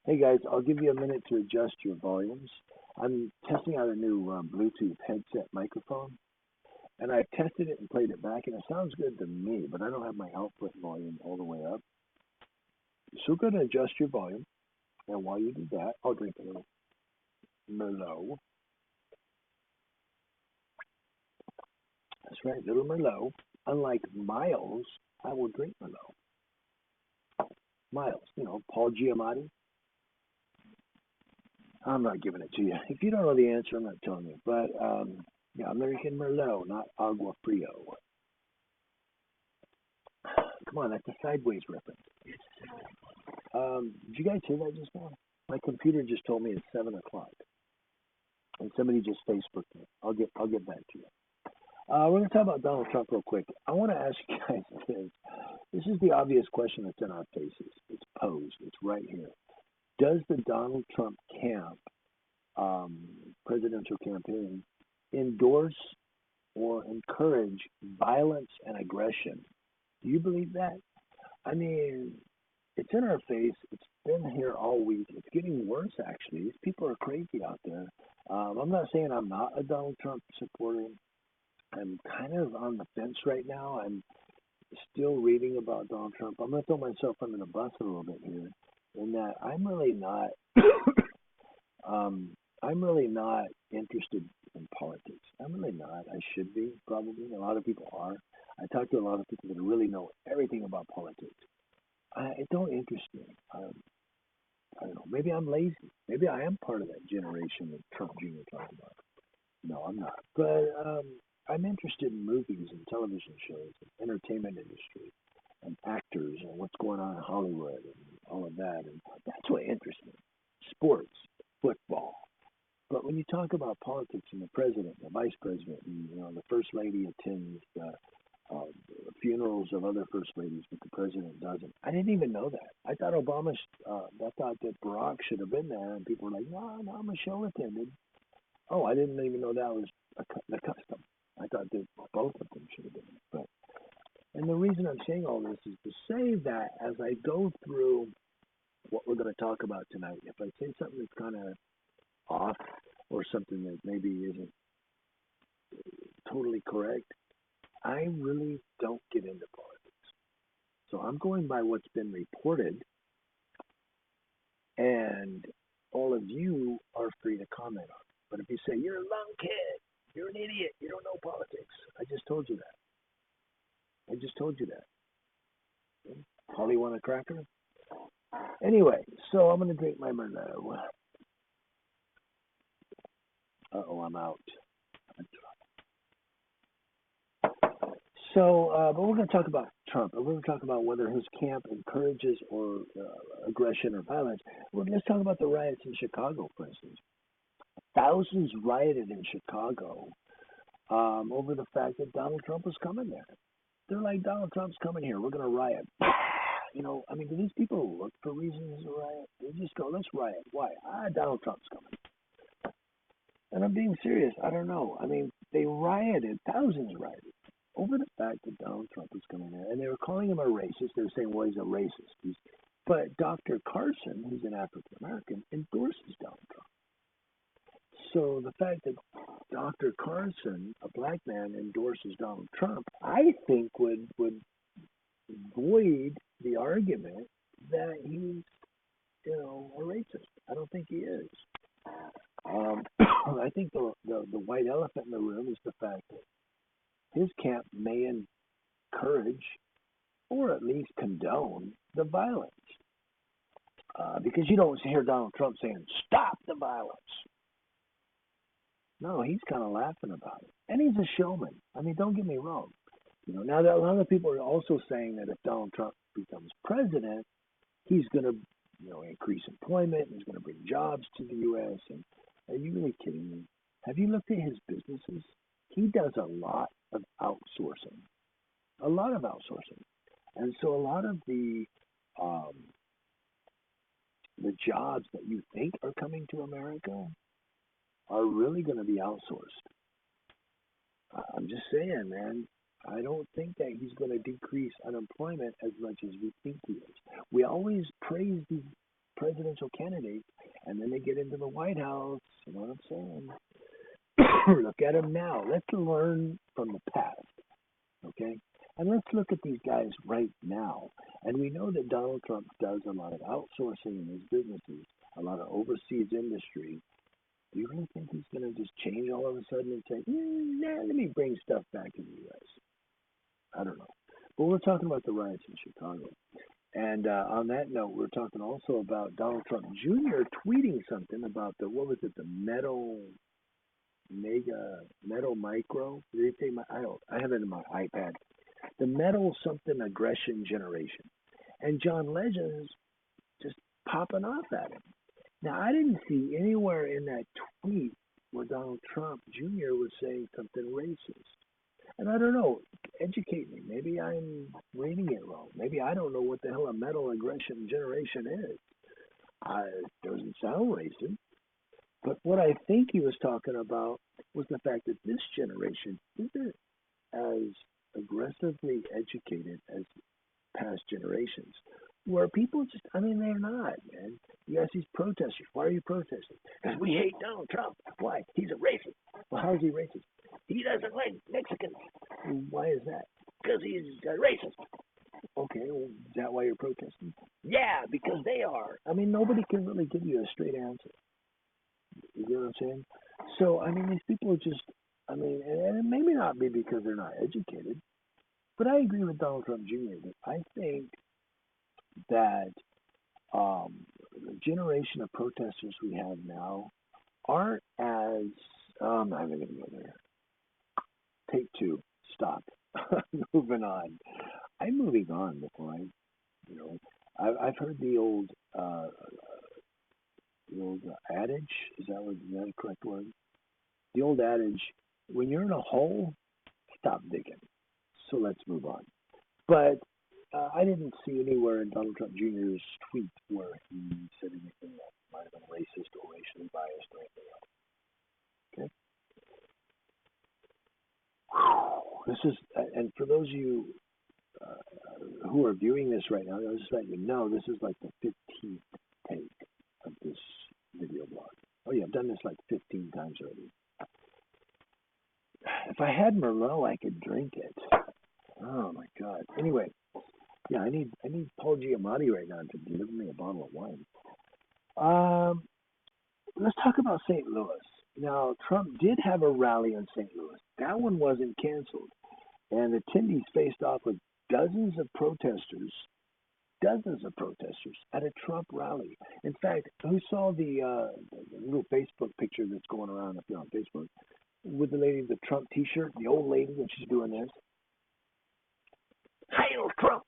Hey guys, I'll give you a minute to adjust your volumes. I'm testing out a new Bluetooth headset microphone, and I've tested it and played it back, and it sounds good to me, but I don't have my output volume all the way up. So go ahead and adjust your volume, and while you do that, I'll drink a little Merlot. That's right, little Merlot. Unlike Miles, I will drink Merlot. Miles, Paul Giamatti. I'm not giving it to you. If you don't know the answer, I'm not telling you. But yeah, American Merlot, not Agua Frio. Come on, that's a sideways reference. Did you guys hear that just now? My computer just told me it's 7 o'clock, and somebody just Facebooked me. I'll get back to you. We're going to talk about Donald Trump real quick. I want to ask you guys this. This is the obvious question that's in our faces. It's posed. It's right here. Does the Donald Trump camp, presidential campaign, endorse or encourage violence and aggression? Do you believe that? I mean, it's in our face. It's been here all week. It's getting worse, actually. These people are crazy out there. I'm not saying I'm not a Donald Trump supporter. I'm kind of on the fence right now. I'm still reading about Donald Trump. I'm going to throw myself under the bus a little bit here in that I'm really not I'm really not interested in politics. I'm really not. I should be, probably. A lot of people are. I talk to a lot of people that really know everything about politics. It don't interest me. I don't know. Maybe I'm lazy. Maybe I am part of that generation that Trump Jr. talked about. No, I'm not. But I'm interested in movies and television shows and entertainment industry and actors and what's going on in Hollywood and all of that. And that's what interests me. Sports, football. But when you talk about politics and the president, the vice president, and, the first lady attends uh, funerals of other first ladies, but the president doesn't. I didn't even know that. I thought I thought that Barack should have been there, and people were like, no, Michelle attended. Oh, I didn't even know that was the custom. I thought that both of them should have been there. And the reason I'm saying all this is to say that as I go through what we're going to talk about tonight, if I say something that's kind of off or something that maybe isn't totally correct, I really don't get into politics. So I'm going by what's been reported, and all of you are free to comment on it. But if you say, you're a lunkhead, you're an idiot, you don't know politics, I just told you that. I just told you that. Holly want a cracker? Anyway, so I'm going to drink my Merlot. Uh-oh, I'm out. So, but we're going to talk about Trump, and we're going to talk about whether his camp encourages or aggression or violence. Well, let's talk about the riots in Chicago, for instance. Thousands rioted in Chicago over the fact that Donald Trump was coming there. They're like, Donald Trump's coming here. We're going to riot. Do these people look for reasons to riot? They just go, let's riot. Why? Donald Trump's coming. And I'm being serious. I don't know. They rioted. Thousands rioted over the fact that Donald Trump was coming there. And they were calling him a racist. They were saying, well, he's a racist. But Dr. Carson, who's an African-American, endorses Donald Trump. So the fact that Dr. Carson, a black man, endorses Donald Trump, I think would void the argument that he's, a racist. I don't think he is. I think the white elephant in the room is the fact that his camp may encourage or at least condone the violence. Because you don't hear Donald Trump saying, stop the violence. No, he's kind of laughing about it. And he's a showman. Don't get me wrong. Now that a lot of people are also saying that if Donald Trump becomes president, he's going to, increase employment, and he's going to bring jobs to the U.S. And are you really kidding me? Have you looked at his businesses? He does a lot of outsourcing. And so a lot of the jobs that you think are coming to America are really going to be outsourced. I'm just saying, man, I don't think that he's going to decrease unemployment as much as we think he is. We always praise these presidential presidential candidates, and then they get into the White House. You know what I'm saying? Look at them now. Let's learn from the past, okay? And let's look at these guys right now. And we know that Donald Trump does a lot of outsourcing in his businesses, a lot of overseas industry. Do you really think he's going to just change all of a sudden and say, nah, let me bring stuff back to the U.S.? I don't know. But we're talking about the riots in Chicago. And on that note, we're talking also about Donald Trump Jr. tweeting something about the, what was it, the metal micro? Did they say I have it in my iPad. The metal something aggression generation. And John Legend's just popping off at him. Now, I didn't see anywhere in that tweet where Donald Trump Jr. was saying something racist. And I don't know, educate me. Maybe I'm reading it wrong. Maybe I don't know what the hell a metal aggression generation is. It doesn't sound racist. But what I think he was talking about was the fact that this generation isn't as aggressively educated as past generations, where people just, I mean, they're not, man. You ask these protesters, why are you protesting? Because we hate Donald Trump. Why? He's a racist. Well, how is he racist? He doesn't like Mexicans. Why is that? Because he's a racist. Okay, well, is that why you're protesting? Yeah, because they are. I mean, nobody can really give you a straight answer. You know what I'm saying? So, I mean, these people are just, I mean, and it may not be because they're not educated, but I agree with Donald Trump Jr. that I think that the generation of protesters we have now aren't as, I'm not going to go there. Take two. Stop. Moving on. I'm moving on before I, you know, I've heard the old adage. Is that a correct word? The old adage: when you're in a hole, stop digging. So let's move on. But I didn't see anywhere in Donald Trump Jr.'s tweet where he said anything that might have been racist or racially biased or anything else. Okay. This is, and for those of you who are viewing this right now, I'll just let you know this is like the 15th take of this video blog. Oh yeah, I've done this like 15 times already. If I had Merlot, I could drink it. Oh my God. Anyway, yeah, I need Paul Giamatti right now to deliver me a bottle of wine. Let's talk about St. Louis. Now, Trump did have a rally in St. Louis. That one wasn't canceled, and attendees faced off with dozens of protesters at a Trump rally. In fact, who saw the little Facebook picture that's going around if you're on Facebook with the lady with the Trump T-shirt, the old lady when she's doing this? Hail Trump!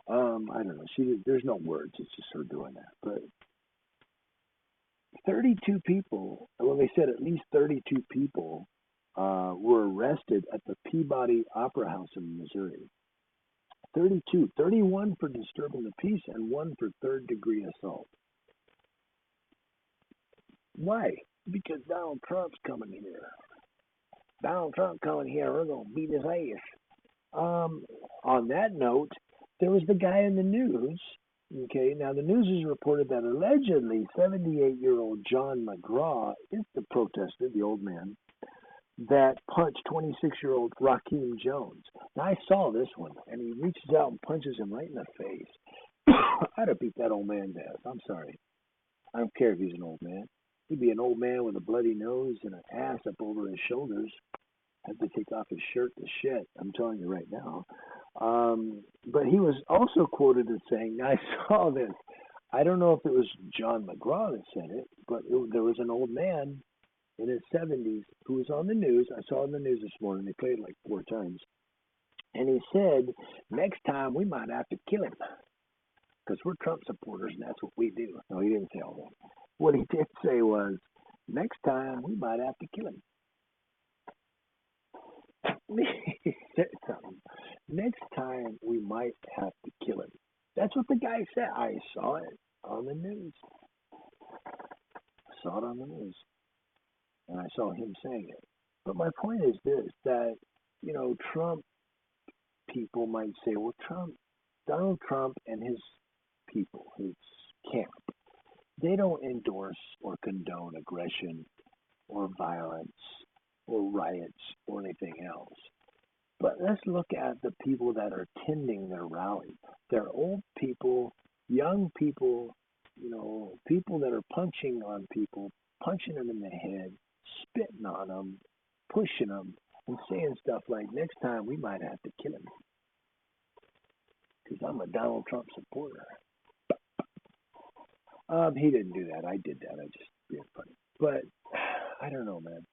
I don't know. There's no words. It's just her doing that. But 32 people. Well, they said at least 32 people were arrested at the Peabody Opera House in Missouri. 32, 31 for disturbing the peace, and 1 for third-degree assault. Why? Because Donald Trump's coming here. Donald Trump coming here. We're gonna beat his ass. On that note, there was the guy in the news. Okay, now the news has reported that allegedly 78-year-old John McGraw is the protester, the old man, that punched 26-year-old Raheem Jones. Now I saw this one, and he reaches out and punches him right in the face. I'd have beat that old man to death. I'm sorry. I don't care if he's an old man. He'd be an old man with a bloody nose and an ass up over his shoulders. Had to take off his shirt to shit. I'm telling you right now. But he was also quoted as saying, I saw this. I don't know if it was John McGraw that said it, but there was an old man in his 70s who was on the news. I saw it in the news this morning. They played it like 4 times. And he said, next time we might have to kill him because we're Trump supporters and that's what we do. No, he didn't say all that. What he did say was, next time we might have to kill him. He said something. Next time we might have to kill him. That's what the guy said. I saw it on the news. I saw it on the news. And I saw him saying it. But my point is this, that, you know, Trump people might say, well, Donald Trump and his people, his camp, They don't endorse or condone aggression or violence or riots or anything else. But let's look at the people that are attending their rally. They're old people, young people, people that are punching on people, punching them in the head, spitting on them, pushing them, and saying stuff like, next time we might have to kill him because I'm a Donald Trump supporter. He didn't do that. I did that. I just being funny. But I don't know, man.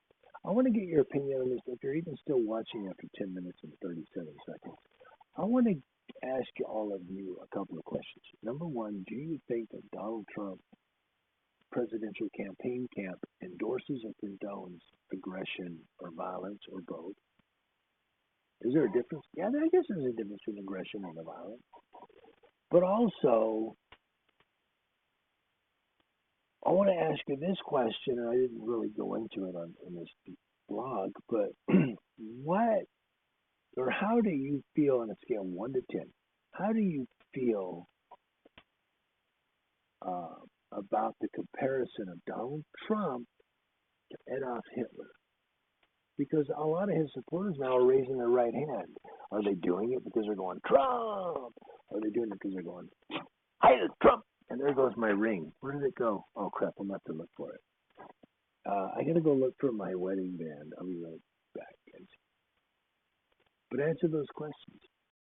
I want to get your opinion on this. If you're even still watching after 10 minutes and 37 seconds, I want to ask you all of you a couple of questions. Number one, do you think that Donald Trump presidential campaign camp endorses or condones aggression or violence or both? Is there a difference? Yeah, I guess there's a difference between aggression and the violence. But also, I want to ask you this question, and I didn't really go into it in this blog, but what or how do you feel on a scale of 1 to 10? How do you feel uh, about the comparison of Donald Trump to Adolf Hitler? Because a lot of his supporters now are raising their right hand. Are they doing it because they're going, Trump? Or are they doing it because they're going, Heil Trump? And there goes my ring. Where did it go? Oh, crap, I'm going to have to look for it. I got to go look for my wedding band. I'll be right back, guys. But answer those questions.